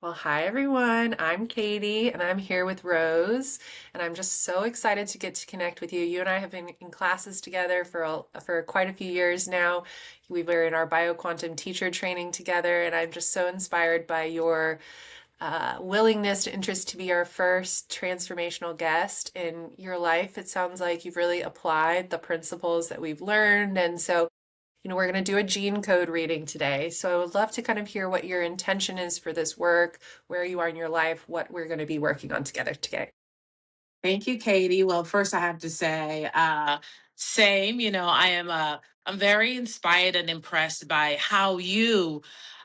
Well, hi everyone. I'm Katie and I'm here with Rose, and I'm just so excited to get to connect with you. You and I have been in classes together for quite a few years now. We were in our BioQuantum teacher training together, and I'm just so inspired by your willingness to interest to be our first transformational guest in your life. It sounds like you've really applied the principles that we've learned, and so we're going to do a gene code reading today. So I would love to kind of hear what your intention is for this work, where you are in your life, what we're going to be working on together today. Thank you, Katie. Well, first I have to say, same. I'm very inspired and impressed by how you.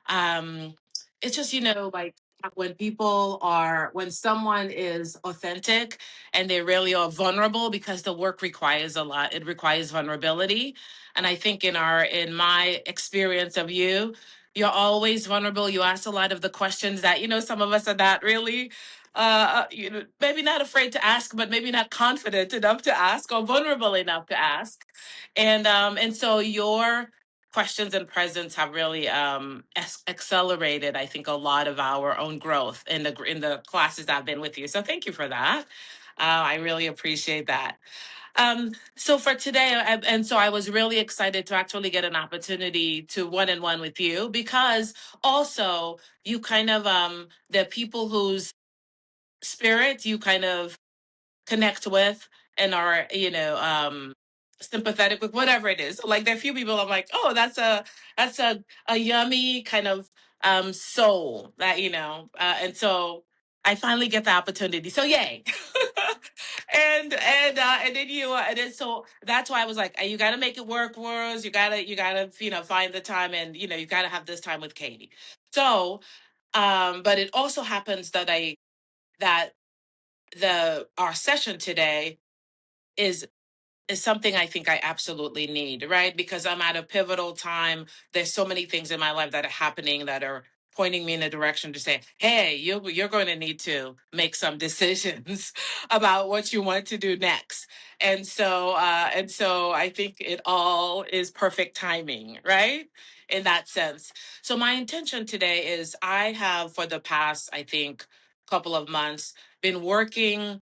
Um, it's just like when someone is authentic and they really are vulnerable because the work requires a lot. It requires vulnerability, and I think in my experience of you. You're always vulnerable. You ask a lot of the questions that some of us are not really maybe not afraid to ask, but maybe not confident enough to ask or vulnerable enough to ask. And so your questions and presence have really accelerated, I think, a lot of our own growth in the classes I've been with you. So thank you for that. I really appreciate that. So for today, and so I was really excited to actually get an opportunity to one-on-one with you because also you kind of the people whose spirit you kind of connect with and are sympathetic with whatever it is. Like there are a few people I'm like, oh, that's a yummy kind of soul that and so I finally get the opportunity, so yay. And then so that's why I was like, you got to make it work for us. You gotta find the time, and you got to have this time with Katie. So but it also happens that the our session today is is something I think I absolutely need, right? Because I'm at a pivotal time. There's so many things in my life that are happening that are pointing me in a direction to say, hey, you're going to need to make some decisions about what you want to do next. And so I think it all is perfect timing, right? In that sense. So my intention today is I have for the past, I think, couple of months been working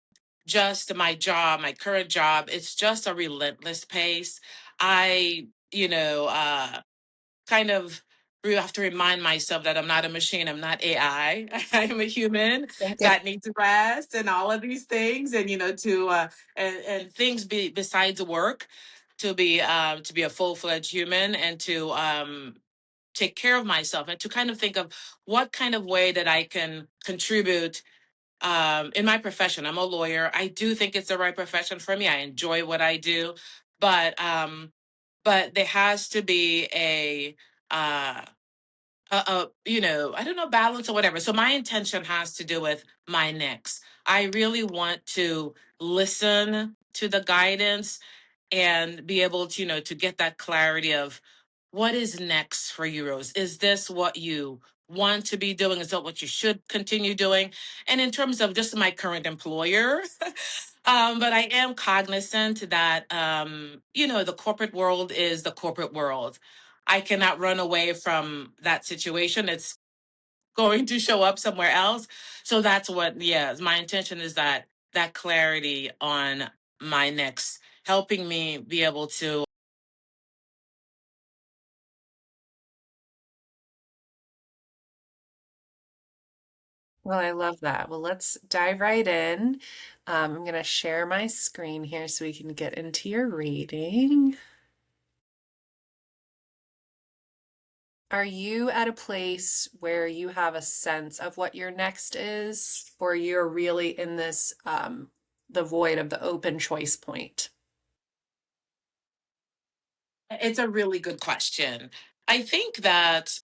just my job, my current job. It's just a relentless pace. I, kind of have to remind myself that I'm not a machine. I'm not AI. I am a human Thank you. that needs rest and all of these things, and and things besides work to be a full fledged human and to take care of myself and to kind of think of what kind of way that I can contribute in my profession. I'm a lawyer. I do think it's the right profession for me. I enjoy what I do, but there has to be uh, I don't know, balance or whatever. So my intention has to do with my next. I really want to listen to the guidance and be able to to get that clarity of what is next for you, Rose. Is this what you want to be doing? Is that what you should continue doing? And in terms of just my current employer, but I am cognizant that the corporate world is the corporate world. I cannot run away from that situation. It's going to show up somewhere else. So that's what, yeah, my intention is that clarity on my next, helping me be able to. Well, I love that. Well, let's dive right in. I'm going to share my screen here so we can get into your reading. Are you at a place where you have a sense of what your next is, or you're really in this the void of the open choice point? It's a really good question. I think that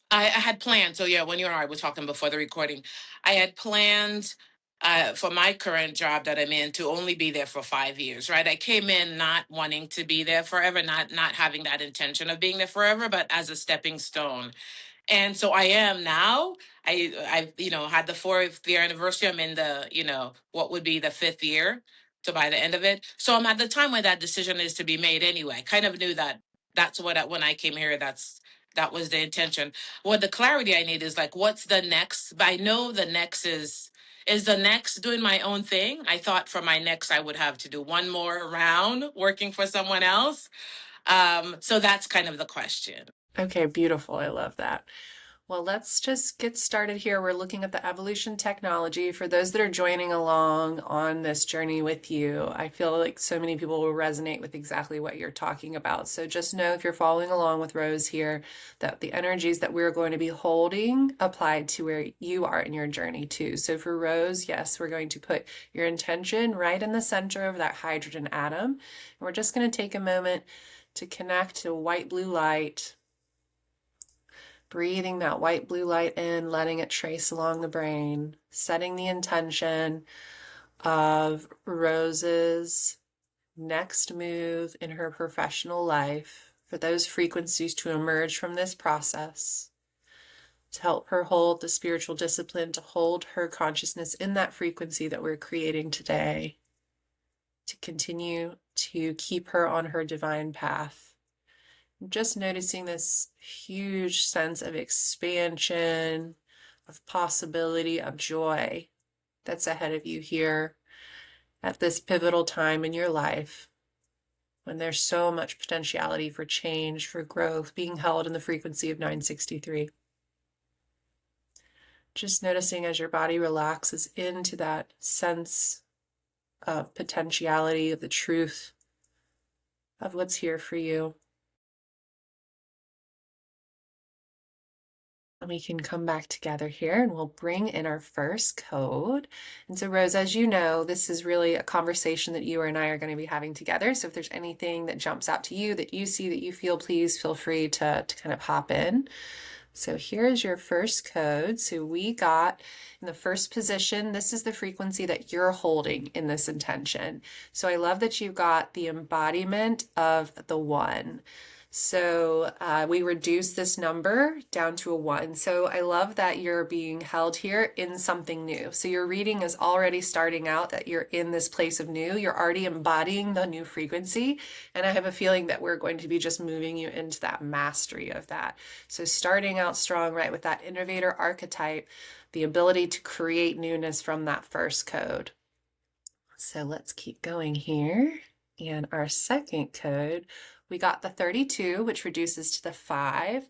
I had planned. So yeah, when you and I were talking before the recording, I had planned for my current job that I'm in to only be there for 5 years. Right? I came in not wanting to be there forever, not having that intention of being there forever, but as a stepping stone. And so I am now. I've had the 4th year anniversary. I'm in the what would be the 5th year. So by the end of it, so I'm at the time when that decision is to be made anyway. I kind of knew that that's when I came here. That was the intention. What the clarity I need is like, what's the next? But I know the next is the next doing my own thing. I thought for my next I would have to do one more round working for someone else. So that's kind of the question. Okay, beautiful. I love that. Well, let's just get started here. We're looking at the evolution technology. For those that are joining along on this journey with you, I feel like so many people will resonate with exactly what you're talking about. So just know if you're following along with Rose here, that the energies that we're going to be holding apply to where you are in your journey too. So for Rose, yes, we're going to put your intention right in the center of that hydrogen atom. And we're just going to take a moment to connect to white blue light. Breathing that white blue light in, letting it trace along the brain, setting the intention of Rose's next move in her professional life for those frequencies to emerge from this process, to help her hold the spiritual discipline, to hold her consciousness in that frequency that we're creating today, to continue to keep her on her divine path. Just noticing this huge sense of expansion, of possibility, of joy that's ahead of you here at this pivotal time in your life when there's so much potentiality for change, for growth, being held in the frequency of 963. Just noticing as your body relaxes into that sense of potentiality, of the truth of what's here for you. And we can come back together here and we'll bring in our first code. And so Rose, as you know, this is really a conversation that you and I are going to be having together. So if there's anything that jumps out to you, that you see, that you feel, please feel free to kind of hop in. So here's your first code. So we got in the first position, this is the frequency that you're holding in this intention. So I love that you've got the embodiment of the one. So we reduce this number down to a 1. So I love that you're being held here in something new. So your reading is already starting out that you're in this place of new. You're already embodying the new frequency. And I have a feeling that we're going to be just moving you into that mastery of that. So starting out strong, right, with that innovator archetype, the ability to create newness from that first code. So let's keep going here. And our second code, we got the 32, which reduces to the 5.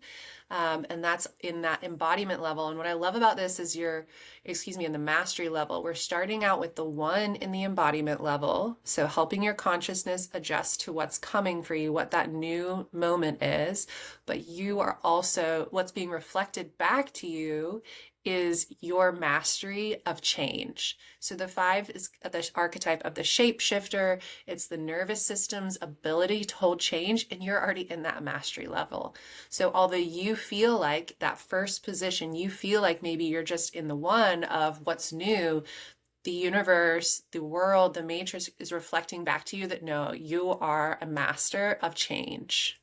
And that's in that embodiment level. And what I love about this is in the mastery level, we're starting out with the 1 in the embodiment level. So helping your consciousness adjust to what's coming for you, what that new moment is. But you are also, what's being reflected back to you is your mastery of change. So the 5 is the archetype of the shapeshifter. It's the nervous system's ability to hold change, and you're already in that mastery level. So although you feel like that first position, you feel like maybe you're just in the 1 of what's new, the universe, the world, the matrix is reflecting back to you that no, you are a master of change.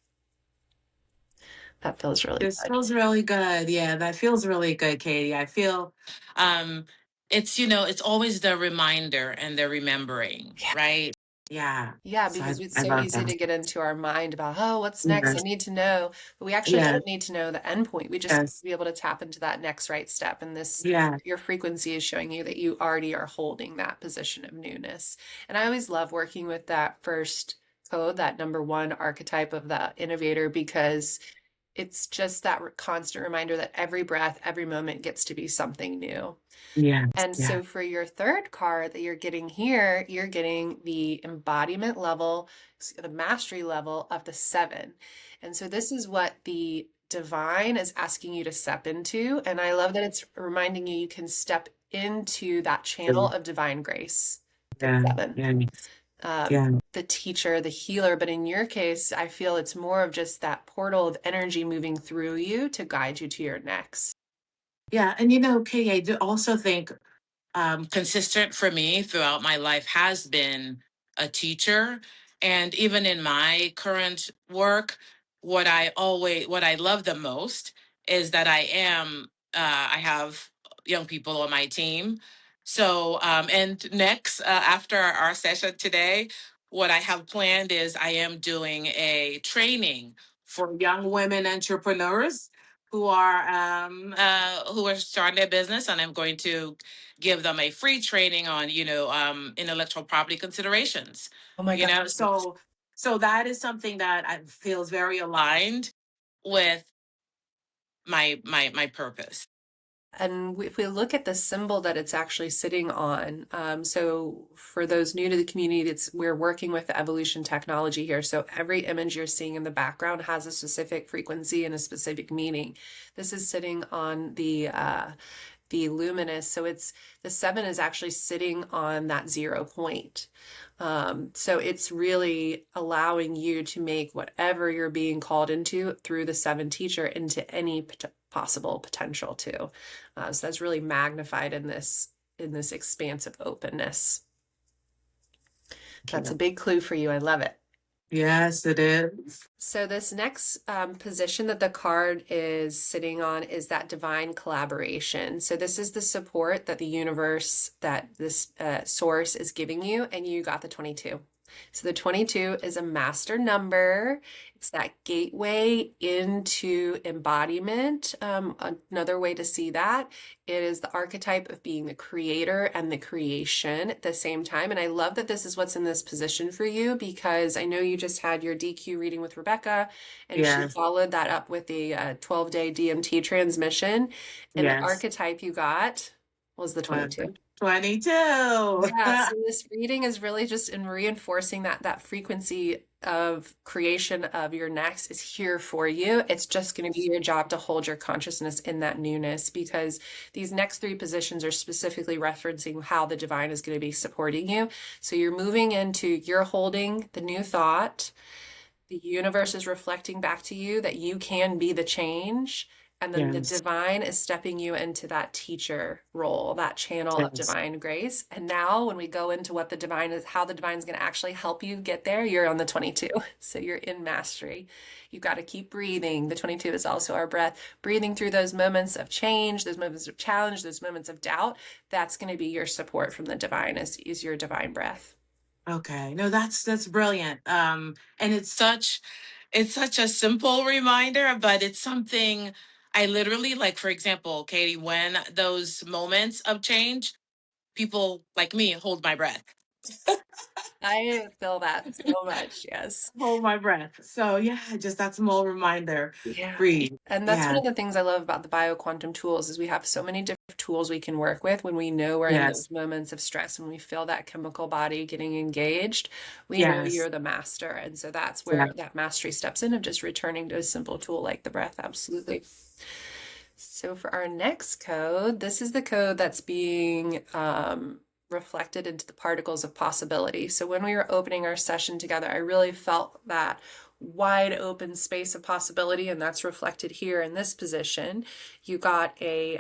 That feels really This good. feels really good. Yeah, that feels really good, Katie. I feel it's it's always the reminder and the remembering, right? Yeah. Yeah, So because it's I so love easy that. to get into our mind about, oh, what's next? I Yes. need to know. But we actually Yeah. don't need to know the end point. We just need to Yes. be able to tap into that next right step. And this, Yeah. your frequency is showing you that you already are holding that position of newness. And I always love working with that first code, that number 1 archetype of the innovator, because it's just that constant reminder that every breath, every moment gets to be something new. Yes. And Yeah. so for your third card that you're getting here, you're getting the embodiment level, the mastery level of the 7. And so this is what the divine is asking you to step into. And I love that it's reminding you you can step into that channel of divine grace, the Yeah. 7. Yeah. Um, Yeah. the teacher, the healer. But in your case, I feel it's more of just that portal of energy moving through you to guide you to your next. Yeah. And Katie, I do also think consistent for me throughout my life has been a teacher. And even in my current work, what I love the most is that I have young people on my team. So, and next, after our session today, what I have planned is I am doing a training for young women entrepreneurs who are starting their business, and I'm going to give them a free training on intellectual property considerations. Oh my You God. know, so that is something that I feels very aligned with my purpose. And if we look at the symbol that it's actually sitting on, so for those new to the community, we're working with the evolution technology here. So every image you're seeing in the background has a specific frequency and a specific meaning. This is sitting on the luminous. So it's the 7 is actually sitting on that 0 point. So it's really allowing you to make whatever you're being called into through the 7 teacher into any possible potential too. So that's really magnified in this expansive openness. That's a Yeah. big clue for you. I love it. Yes, it is. So this next position that the card is sitting on is that divine collaboration. So this is the support that the universe, that this source is giving you, and you got the 22. So the 22 is a master number. It's that gateway into embodiment. Another way to see that, it is the archetype of being the creator and the creation at the same time. And I love that this is what's in this position for you, because I know you just had your DQ reading with Rebecca, and she Yes, followed that up with the 12-day DMT transmission. And the yes. archetype you got was the 22. 22. Yeah, so this reading is really just in reinforcing that frequency of creation of your next is here for you. It's just going to be your job to hold your consciousness in that newness, because these next 3 positions are specifically referencing how the divine is going to be supporting you. So you're moving into, you're holding the new thought. The universe is reflecting back to you that you can be the change. And then the Yes, divine is stepping you into that teacher role, that channel of yes. divine grace. And now, when we go into what the divine is, how the divine is going to actually help you get there, you're on the 22. So you're in mastery. You've got to keep breathing. The 22 is also our breath, breathing through those moments of change, those moments of challenge, those moments of doubt. That's going to be your support from the divine, is your divine breath. Okay. No, that's brilliant. And it's such a simple reminder, but it's something I literally like, for example, Katie, when those moments of change, people like me hold my breath. I feel that so much. Yes. Hold my breath. So yeah, just that small reminder. Yeah. Breathe. And that's one Yeah. of the things I love about the bioquantum tools is we have so many different tools we can work with when we know we're in Yes. those moments of stress, when we feel that chemical body getting engaged, we know Yes. you're the master. And so that's Yeah. where that mastery steps in, of just returning to a simple tool like the breath. Absolutely. So for our next code, this is the code that's being reflected into the particles of possibility. So when we were opening our session together, I really felt that wide open space of possibility, and that's reflected here in this position. You got a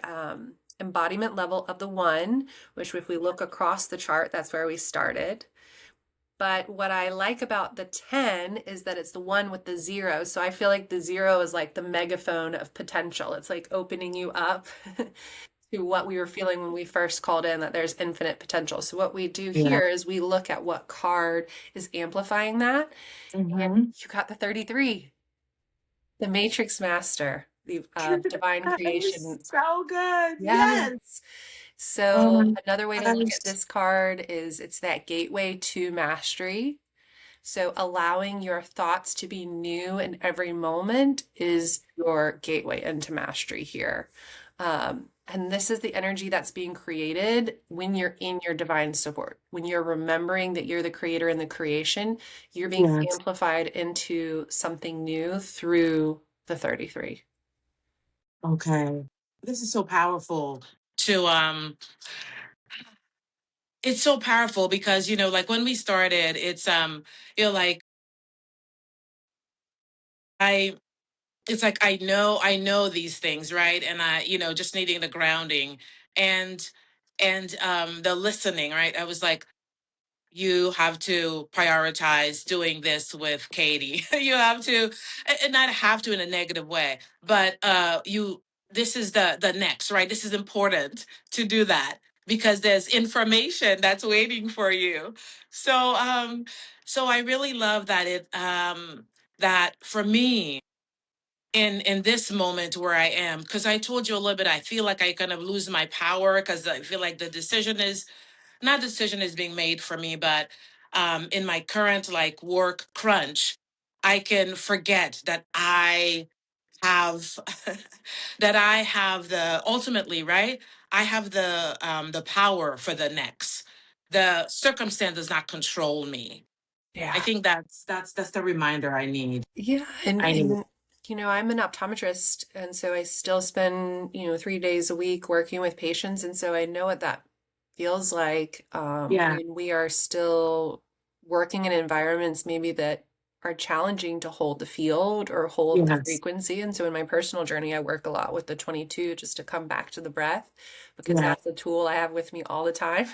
embodiment level of the 1, which if we look across the chart, that's where we started. But what I like about the 10 is that it's the 1 with the 0. So I feel like the 0 is like the megaphone of potential. It's like opening you up to what we were feeling when we first called in, that there's infinite potential. So what we do Yeah. here is we look at what card is amplifying that. And Mm-hmm. you got the 33, the Matrix Master, the divine That is creation. so good. Yes. Yes. So Um, another way to look at yes. this card is it's that gateway to mastery. So allowing your thoughts to be new in every moment is your gateway into mastery here. And this is the energy that's being created when you're in your divine support. When you're remembering that you're the creator and the creation, you're being Yes. amplified into something new through the 33. Okay. This is so powerful to it's so powerful because like when we started, like I it's like I know these things, right? And I, just needing the grounding and the listening, right? I was like, you have to prioritize doing this with Katie. You have to, and not have to in a negative way, but this is the next, right? This is important to do that because there's information that's waiting for you. So I really love that that for me. in this moment where I am, because I told you a little bit, I feel like I kind of lose my power because I feel like the decision is not decision is being made for me, but in my current like work crunch, I can forget that I have that I have the ultimately, right? I have the power for the next. The circumstance does not control me. I Yeah. think that's the reminder I need. Yeah, and I need. I'm an optometrist, and so I still spend 3 days a week working with patients, and so I know what that feels like Yeah. when we are still working in environments maybe that are challenging to hold the field or hold the Yes. frequency. And so in my personal journey, I work a lot with the 22 just to come back to the breath because Yeah. that's a tool I have with me all the time.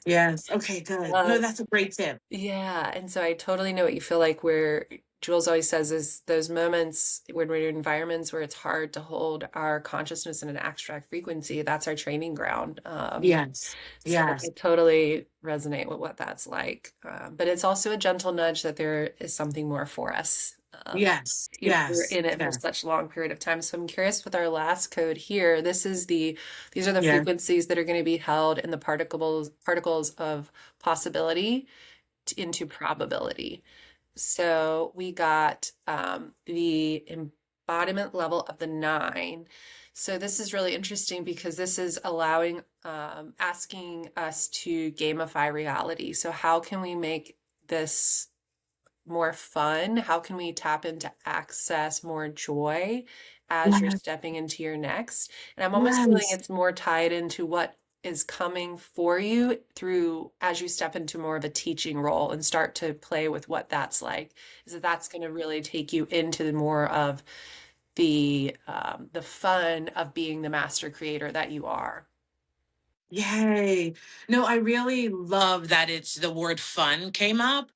Yes. Okay, good. Um, No, that's a great tip. yeah, and so I totally know what you feel like where Jules always says is those moments when we're in environments where it's hard to hold our consciousness in an abstract frequency, that's our training ground. Yes. So I Yes. totally resonate with what that's like. But it's also a gentle nudge that there is something more for us. Yes. If we're Yes. in it for Yes. such a long period of time. So I'm curious with our last code here. These are the Yeah. frequencies that are going to be held in the particles of possibility into probability. So we got the embodiment level of the nine. So this is really interesting because this is allowing, asking us to gamify reality. So how can we make this more fun? How can we tap into access more joy as you're Yes. stepping into your next? And I'm almost feeling Yes. it's more tied into what is coming for you through as you step into more of a teaching role and start to play with what that's like. Is that that's going to really take you into the more of the fun of being the master creator that you are. Yay. No, I really love that it's the word fun came up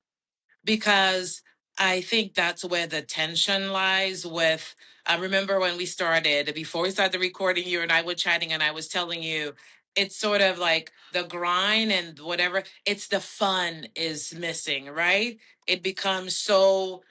because I think that's where the tension lies with. I remember when we started, before we started recording, you and I were chatting, and I was telling you it's sort of like the grind and whatever, it's the fun is missing, right? It becomes so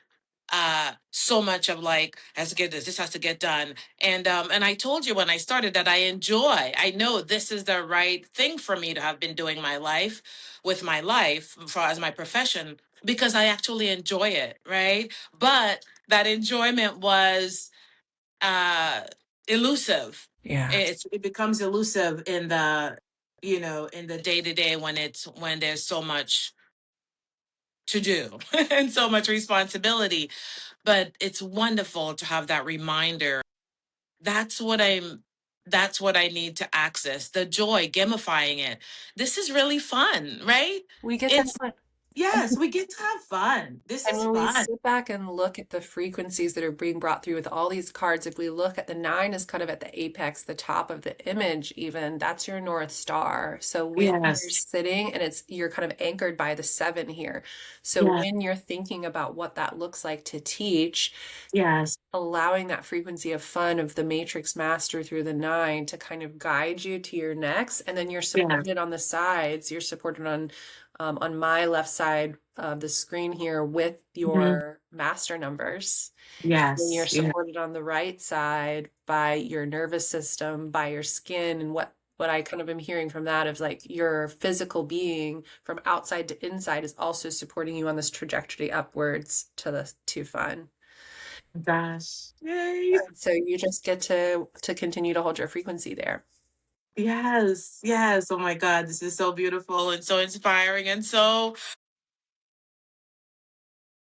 much of like has to get this has to get done, and I told you when I started that I know this is the right thing for me to have been doing my life with my life for as my profession because I actually enjoy it, right? But that enjoyment was uh elusive. Yeah. It becomes elusive in the in the day to day when there's so much to do and so much responsibility, but it's wonderful to have that reminder. That's what I'm that's what I need to access. The joy, gamifying it. This is really fun, right? We get to It's have yes, we get to have fun. This And is when we fun. sit back and look at the frequencies that are being brought through with all these cards, if we look at the nine is kind of at the apex, the top of the image, even that's your North Star. So when you're Yes. sitting and you're kind of anchored by the seven here. So Yes. when you're thinking about what that looks like to teach, Yes. allowing that frequency of fun of the matrix master through the nine to kind of guide you to your next, and then you're Yes. supported on the sides, you're supported on my left side of the screen here with Mhm. your master numbers. Then you're Yes. Yeah. supported on the right side by your nervous system, by your skin, and what I kind of am hearing from that is like your physical being from outside to inside is also supporting you on this trajectory upwards to fun. Gosh. Yay. So you just get to continue to hold your frequency there. Yes. Yes. Oh my God. This is so beautiful and so inspiring and so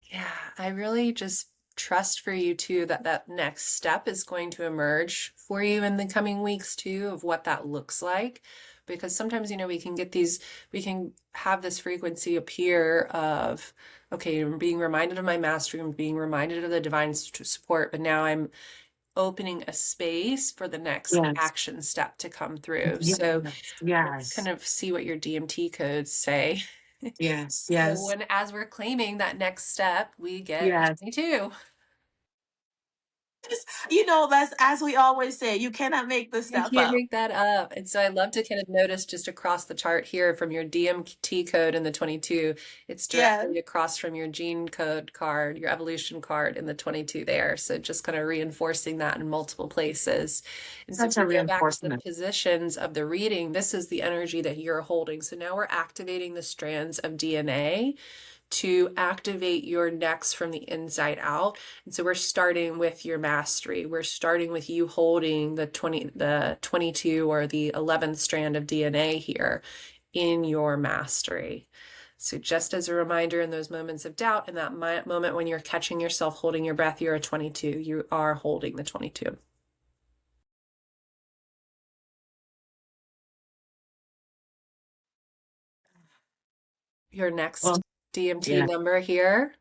Yeah, I really just trust for you too that that next step is going to emerge for you in the coming weeks too of what that looks like. Because sometimes, we can have this frequency appear of, okay, I'm being reminded of my mastery, I'm being reminded of the divine support, but now I'm opening a space for the next yes. action step to come through. Yes. So let's kind Yes. of see what your DMT codes say. Yes. So Yes. when as we're claiming that next step, we get the Yes. 22. You know, that's as we always say, you cannot make this You stuff can't up. make that up. And so I love to kind of notice just across the chart here from your DMT code in the 22, it's Yeah, directly across from your gene code card, your evolution card in the 22 there. So just kind of reinforcing that in multiple places. And so if such a we go back to the reinforcement. positions of the reading, this is the energy that you're holding. So now we're activating the strands of DNA to activate your next from the inside out. And so we're starting with your mastery. We're starting with you holding the 22 or the 11th strand of DNA here in your mastery. So just as a reminder, in those moments of doubt, in that moment when you're catching yourself holding your breath, you're a 22. You are holding the 22. Your next Well, DMT yeah, number here,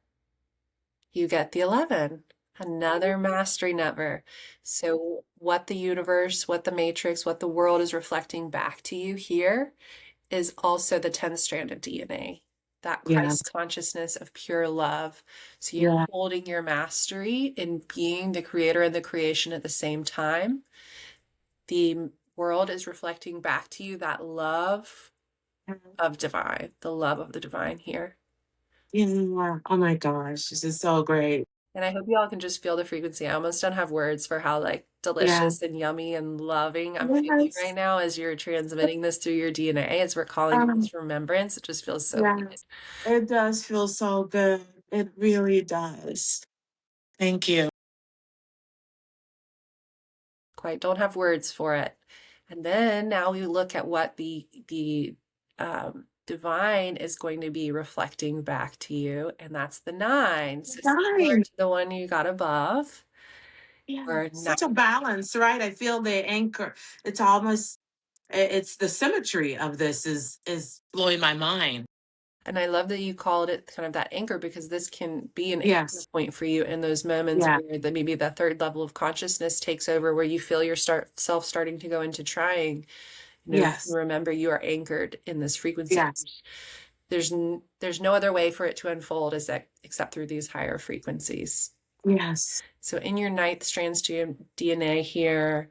you get the 11, another mastery number. So, what the universe, what the matrix, what the world is reflecting back to you here is also the 10th strand of DNA, that yeah, Christ consciousness of pure love. So, you're yeah. holding your mastery in being the creator and the creation at the same time. The world is reflecting back to you that love of divine, the love of the divine here. Yeah. Oh my gosh, this is so great. And I hope you all can just feel the frequency. I almost don't have words for how like Yeah. delicious and yummy and loving I'm feeling right Yes. now as you're transmitting this through your DNA, as we're calling Um, this remembrance. It just feels so good. yes. It does feel so good. It really does. Thank you. Quite don't have words for it. And then now we look at what the divine is going to be reflecting back to you, and that's the 9. So similar Fine. to the one you got above, Yeah. or 9. Such a balance, right? I feel the anchor. It's almost it's the symmetry of this is blowing my mind. And I love that you called it kind of that anchor because this can be an anchor Yes. point for you in those moments Yeah. where maybe the third level of consciousness takes over, where you feel your self starting to go into trying. Yes. Remember you are anchored in this frequency. Yes. There's no other way for it to unfold as that except through these higher frequencies. Yes. So in your ninth strands DNA here,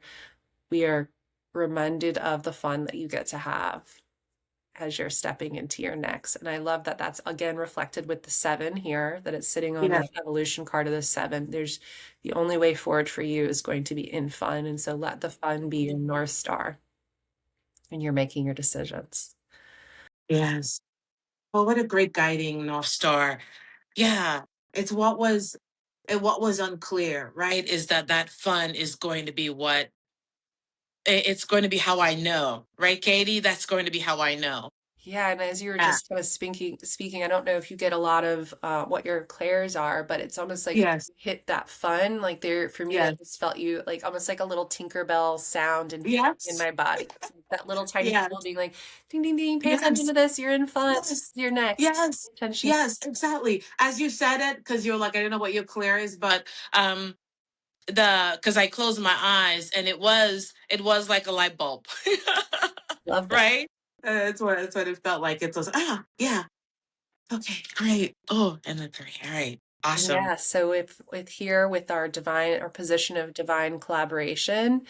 we are reminded of the fun that you get to have as you're stepping into your next. And I love that that's again reflected with the 7 here, that it's sitting on Yeah. the evolution card of the 7. There's the only way forward for you is going to be in fun. And so let the fun be your North Star when you're making your decisions. Yes. Well, what a great guiding North Star. Yeah. It's what was unclear, right? Is that that fun is going to be what it's going to be how I know, right, Katie? That's going to be how I know. Yeah, and as you were Yeah. just kind of speaking, I don't know if you get a lot of what your clairs are, but it's almost like Yes. you hit that fun. Like there, for me, I Yes. just felt you like almost like a little Tinkerbell sound and in Yes. my body. It's like that little tiny bell Yes. being like, ding, ding, ding, pay attention Yes. to this. You're in fun. Yes. You're next. Yes. Pay attention. Yes, exactly. As you said it, because you're like, I don't know what your clear is, but the because I closed my eyes and it was like a light bulb. Love that. Right? That's what it felt like. It was yeah. Okay, great. Oh, and then great. All right. Awesome. Yeah, so with here with our divine or position of divine collaboration,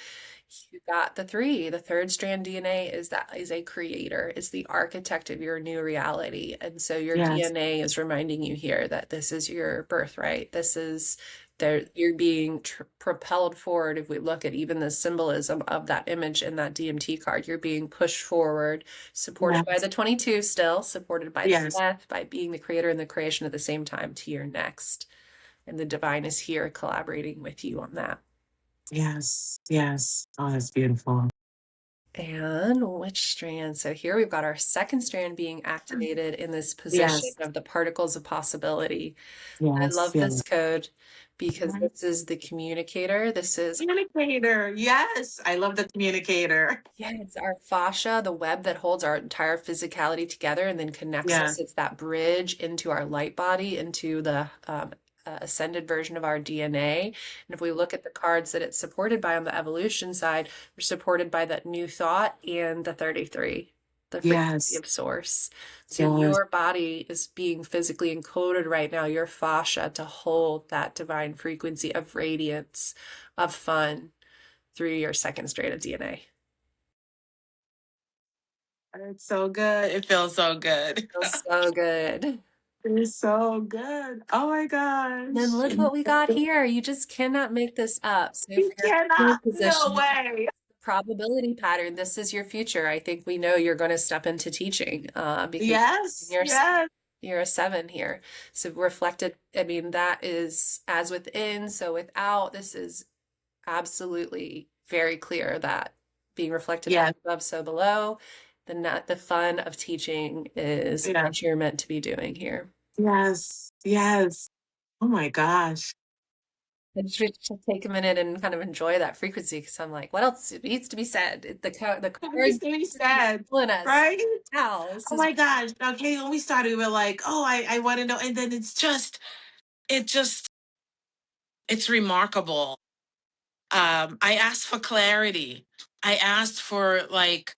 you got the 3. The third strand DNA is a creator. It's the architect of your new reality. And so your Yes. DNA is reminding you here that this is your birthright. This is there you're being propelled forward. If we look at even the symbolism of that image in that DMT card, you're being pushed forward, supported by Yes. the 22 still, supported by the Yes. death, by being the creator and the creation at the same time to your next. And the divine is here collaborating with you on that. Yes. Yes. Oh, that's beautiful. And which strand? So here we've got our second strand being activated in this position Yes. of the particles of possibility. I Yes. love Yes. this code because this is the communicator. This is, Communicator. Yes. I love the communicator. yeah, it's our fascia, the web that holds our entire physicality together and then connects us. Yes. It's that bridge into our light body, into the ascended version of our DNA. And if we look at the cards that it's supported by on the evolution side, we're supported by that new thought and the 33, the frequency Yes. of source. So Yes. your body is being physically encoded right now, your fascia, to hold that divine frequency of radiance, of fun through your second strand of DNA. It's so good. It feels so good. Feels so good. It's so good. Oh my Then gosh. look what we got here. You just cannot make this up. So if You you're in a cannot. No position, way. probability pattern, this is your future. I think we know you're going to step into teaching because Yes. you're Yes. you're a 7 here. So reflected, I mean, that is as within, so without. This is absolutely very clear that being reflected as Yes. above, so below. The fun of teaching is Yeah. what you're meant to be doing here. Yes. Yes. Oh my gosh. And just take a minute and kind of enjoy that frequency, because I'm like, what else needs to be said? The It cards needs to be are said, pulling us right? now. This Oh is my gosh. Okay, when we started, we were like, oh, I want to know. And then it just, it's remarkable. I asked for clarity. I asked for like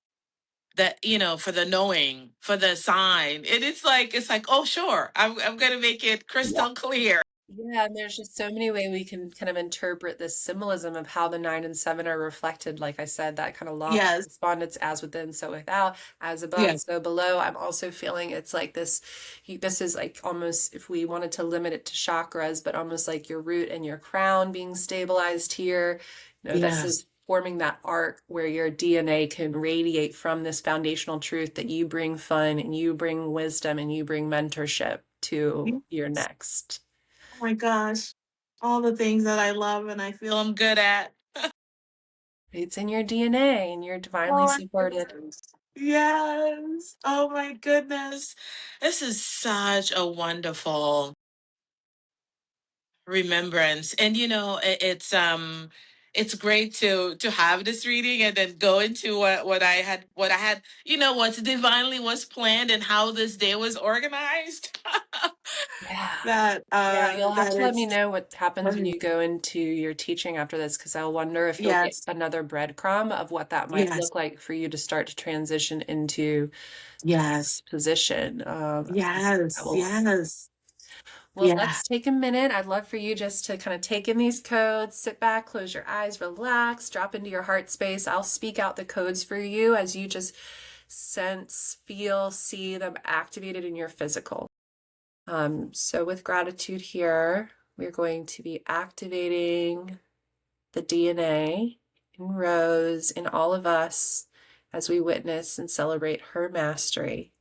that, for the knowing, for the sign. And it's like, oh, sure, I'm going to make it crystal clear. Yeah, and there's just so many ways we can kind of interpret this symbolism of how the 9 and 7 are reflected. Like I said, that kind of law of Yes. correspondence, as within, so without, as above, Yes. so below. I'm also feeling it's like this, this is like almost, if we wanted to limit it to chakras, but almost like your root and your crown being stabilized here. This Yes. is forming that arc where your DNA can radiate from this foundational truth that you bring fun and you bring wisdom and you bring mentorship to your Yes. next. Oh my gosh. All the things that I love and I feel I'm good at. It's in your DNA and you're divinely Oh my supported. goodness. Yes. Oh my goodness. This is such a wonderful remembrance. And it's great to have this reading and then go into what I had, what divinely was planned and how this day was organized. Yeah. that Yeah, uh you'll have that to let me it's know what happens when you go into your teaching after this, because I'll wonder if you'll get yes, another breadcrumb of what that might yes, look like for you to start to transition into yes, position. That yes, will look. yes, Well, yeah. let's take a minute. I'd love for you just to kind of take in these codes, sit back, close your eyes, relax, drop into your heart space. I'll speak out the codes for you as you just sense, feel, see them activated in your physical. So with gratitude here, we're going to be activating the DNA in Rose, in all of us, as we witness and celebrate her mastery.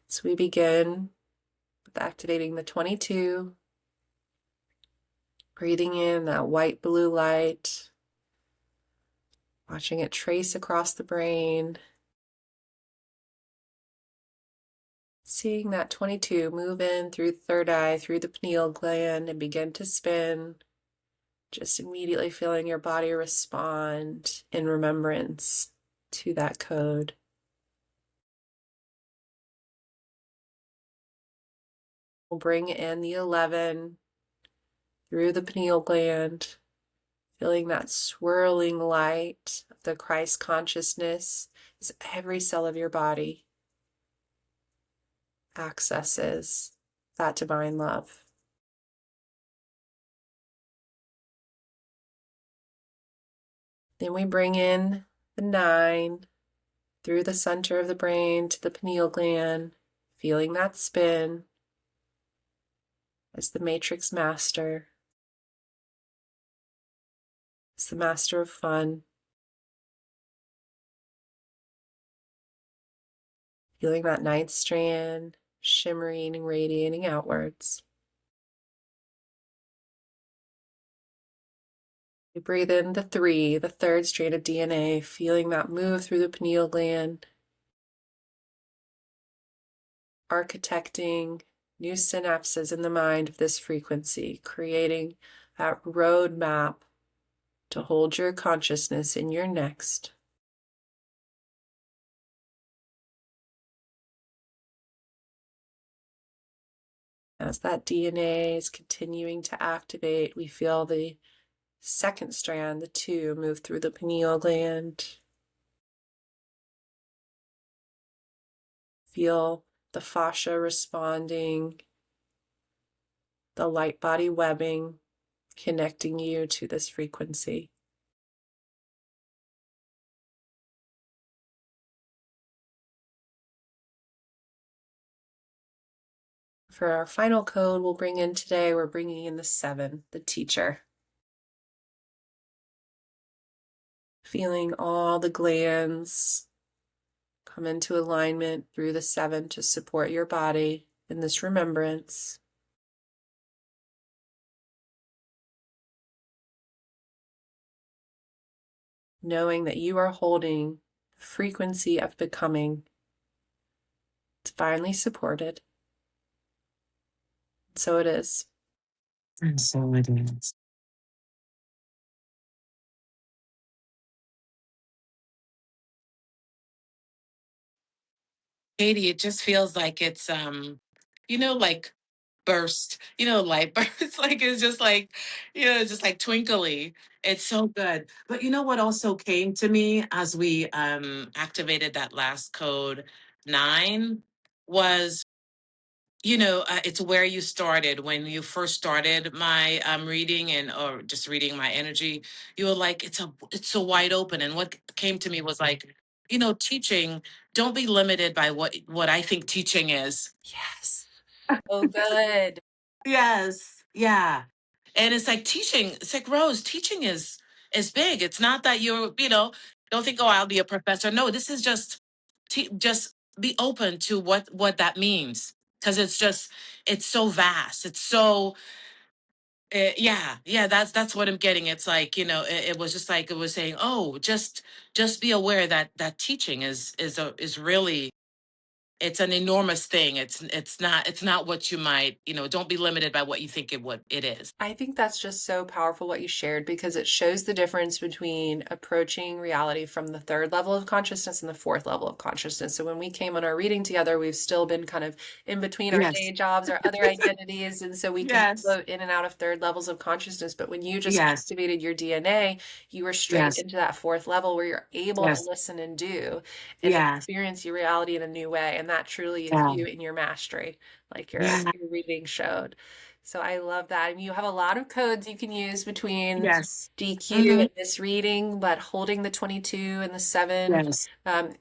So we begin with activating the 22, breathing in that white blue light, watching it trace across the brain, seeing that 22 move in through the third eye, through the pineal gland, and begin to spin. Just immediately feeling your body respond in remembrance to that code. We'll bring in the 11 through the pineal gland, feeling that swirling light of the Christ consciousness as every cell of your body accesses that divine love. Then we bring in the 9 through the center of the brain to the pineal gland, feeling that spin as the matrix master, as the master of fun, feeling that 9th strand shimmering and radiating outwards. You breathe in the 3, the 3rd strand of DNA, feeling that move through the pineal gland, architecting new synapses in the mind of this frequency, creating that roadmap to hold your consciousness in your next. As that DNA is continuing to activate, we feel the 2nd strand, the 2, move through the pineal gland, Feel the fascia responding, the light body webbing, connecting you to this frequency. For our final code we'll bring in today, we're bringing in the 7, the teacher. Feeling all the glands come into alignment through the 7 to support your body in this remembrance. Knowing that you are holding the frequency of becoming, divinely supported. So it is. And so it is. Katie, it just feels like it's like burst, light burst. Like it's just like, just like twinkly. It's so good. But you know what also came to me as we activated that last code 9 was, it's where you started when you first started my reading and or just reading my energy. You were like, it's so wide open. And what came to me was like, teaching. Don't be limited by what I think teaching is. Yes. Oh, good. Yes. Yeah. And it's like teaching. It's like Rose. Teaching is big. It's not that don't think, oh, I'll be a professor. No, this is just be open to what that means, because it's so vast. It's so yeah. That's what I'm getting. It's like, it was just like it was saying, oh, just be aware that teaching is really, it's an enormous thing. It's not what you might, don't be limited by what you think it is. I think that's just so powerful what you shared, because it shows the difference between approaching reality from the 3rd level of consciousness and the 4th level of consciousness. So when we came on our reading together, we've still been kind of in between our Yes. day jobs, our other identities, and so we can Yes. float in and out of 3rd levels of consciousness. But when you just Yes. activated your DNA, you were straight Yes. into that 4th level where you're able to Yes. listen and do and Yes. experience your reality in a new way. And that truly is Yeah. you in your mastery, like Yeah. your reading showed. So I love that. And you have a lot of codes you can use between Yes. DQ Hmm. and this reading, but holding the 22 and the 7 Yes.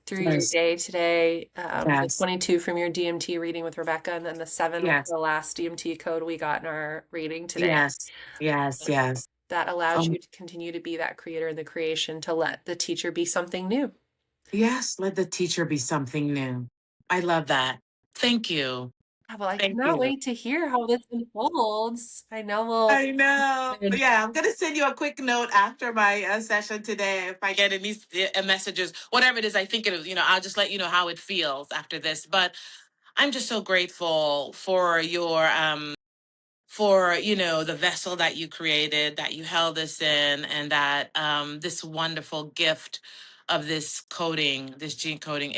through your Yes. day today, the Yes. 22 from your DMT reading with Rebecca, and then the 7 was Yes. the last DMT code we got in our reading today. Yes. Yes. Yes. That allows Um, you to continue to be that creator in the creation, to let the teacher be something new. yes. Let the teacher be something new. I love that. Thank you. Well, I Thank cannot you. wait to hear how this unfolds. I know we'll. I know. Yeah, I'm gonna send you a quick note after my session today. If I get any messages, whatever it is, I think it is. I'll just let you know how it feels after this. But I'm just so grateful for the vessel that you created, that you held us in, and that this wonderful gift of this coding, this gene coding.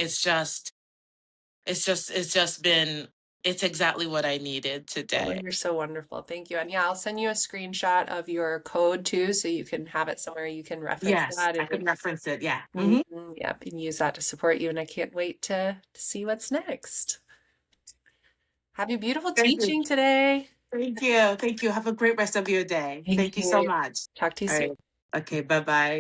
It's exactly what I needed Oh, today. you're so wonderful. Thank you. And yeah, I'll send you a screenshot of your code too, so you can have it somewhere you can reference Yes, that I and could reference it. Yeah. yep, and use that to support you. And I can't wait to see what's next. Have a beautiful Thank you. teaching today. Thank you. Thank you. Have a great rest of your day. Thank Thank you so you. much. Talk to you All soon. right. Okay. Bye bye.